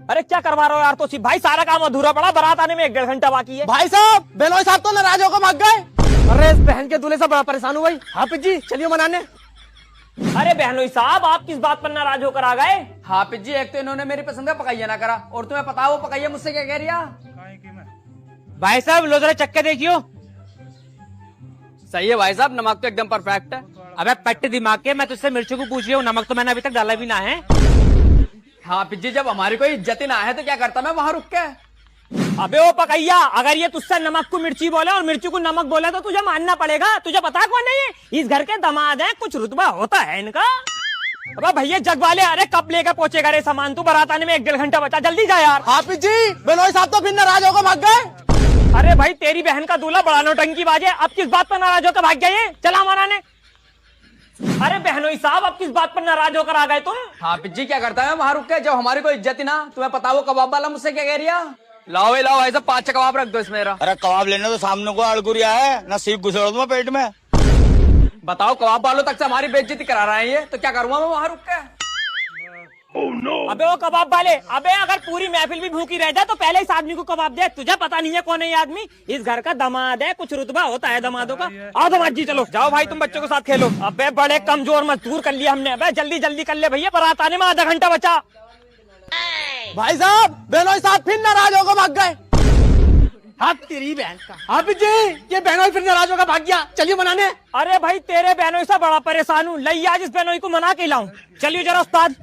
अरे क्या करवा रहे हो यार तोसीफ भाई, सारा काम अधूरा पड़ा, बारात आने में 1-1.5 घंटा बाकी है। भाई साहब, बेनोई साहब तो नाराज होकर भाग गए। अरे इस बहन के दूल्हे से बड़ा परेशान हूँ भाई। हाफिज जी चलिए मनाने। अरे बहनोई साहब, आप किस बात पर नाराज होकर आ गए? हाफिज जी, एक तो इन्होंने मेरी पसंद का पकाइया ना करा, और तुम्हें पता है वो पकाइया मुझसे क्या कह रही है? भाई साहब लो जरा चक्के देखियो। सही है भाई साहब, नमक तो एकदम परफेक्ट है। अबे पट्टे दिमाग के, मैं तुझसे मिर्चों को पूछ रही हूँ, नमक तो मैंने अभी तक डाला भी ना है। हाफिज जी, जब हमारी कोई इज्जत ही ना है तो क्या करता मैं वहाँ रुक के? अबे ओ पकैया, अगर ये तुझसे नमक को मिर्ची बोले और मिर्ची को नमक बोले तो तुझे मानना पड़ेगा। तुझे पता है कौन है ये? इस घर के दामाद है, कुछ रुतबा होता है इनका। अबे भैया जग वाले, अरे कब लेकर पहुंचेगा रे सामान? तू बारात आने में 1-1.5 घंटा बचा, जल्दी जा यार। हाफिज जी, बेनोई साहब तो फिर नाराज होकर भाग गए। अरे भाई तेरी बहन का दूल्हा बड़ा नौटंकी बाज है, अब किस बात पर नाराज होकर भाग गया ये? चला मनाने। अरे बहनोई साहब, अब किस बात पर नाराज होकर आ गए तुम? हाफिज जी क्या करता है वहाँ रुक के, जब हमारी कोई इज्जत ही ना? तुम्हें पता वो कबाब वाला मुझसे क्या कह रही है? लाओ भाई साहब, 5 कबाब रख दो इसमें। अरे कबाब लेने तो सामने को अड़कुरिया है ना, सीख घुसेड़ दूंगा पेट में। बताओ, कबाब वालों तक से हमारी बेइज्जती करा रहे हैं ये, तो क्या करूंगा मैं वहाँ रुक के? अबे वो कबाब वाले, अबे अगर पूरी महफिल भी भूखी रह जाए तो पहले इस आदमी को कबाब दे। तुझे पता नहीं है कौन है ये आदमी? इस घर का दामाद है, कुछ रुतबा होता है दामादों का। आओ दामाद जी चलो, जाओ भाई तुम बच्चों के साथ खेलो। अबे बड़े कमजोर मजदूर कर लिया हमने। अबे जल्दी जल्दी कर ले भैया, बारात आने में आधा घंटा बचा। भाई साहब, बेनोई साहब फिर नाराज होकर भाग गए। हाँ तेरी बहन का। हाफिज जी, ये बेनोई फिर नाराज होकर भाग गया, चलिए मनाने। अरे भाई तेरे बहनोई से बड़ा परेशान हूँ, लई आज इस बहनोई को मना के लाऊं। चलिए जरा उस्ताद।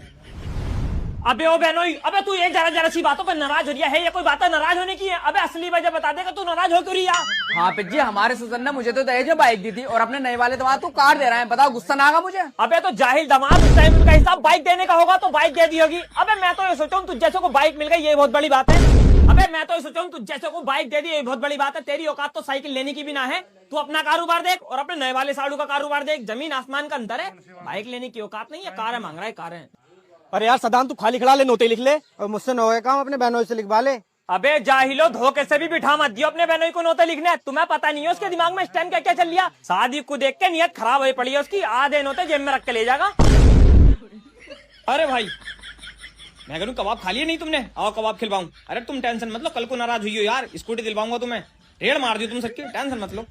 अबे ओ बहनोई, अबे तू एक जरा सी बातों पर नाराज हो रही है? ये कोई बात नाराज होने की है? अबे असली वजह बता देगा, तू नाराज हो क्यों रही है? हाफिज जी, हमारे ससुर ने मुझे तो दहेज में बाइक दी थी, और अपने नए वाले दामाद को कार दे रहे हैं। बताओ गुस्सा ना आगा मुझे? अबे तो जाहिल दामाद, उस टाइम उनका हिसाब बाइक देने का होगा तो बाइक दे दी होगी। अबे मैं तो ये सोचा हूँ तुझ जैसे को बाइक मिल गई, ये बहुत बड़ी बात है। अबे मैं तो ये सोचा हूँ तुझ जैसे को बाइक दे दी, ये बहुत बड़ी बात है। तेरी औकात तो साइकिल लेने की भी ना है। तू अपना कारोबार देख और अपने नए वाले साड़ू का कारोबार देख, जमीन आसमान का अंतर है। बाइक लेने की औकात नहीं है, कार है मांग रहा है, कार है। अरे यार सदाम, तू खाली खड़ा ले, नोटे लिख ले, और मुझसे न होए काम अपने बहनोई से लिखवा ले। अबे जाहिलो, धोखे से भी बिठा मत दियो अपने बहनोई को नोते लिखने। तुम्हें पता नहीं है उसके दिमाग में इस टाइम क्या क्या चल लिया। शादी को देख के नियत खराब हो पड़ी है उसकी, आधे नोते जेब में रख के ले जाएगा। अरे भाई मैं करूँ कबाब खा लिए नहीं तुमने? आओ कबाब खिलवाऊं। अरे तुम टेंशन मत लो, कल को नाराज हुई हो यार, स्कूटी दिलवाऊंगा तुम्हें। रेड़ मार दी तुम सबकी, टेंशन मत लो।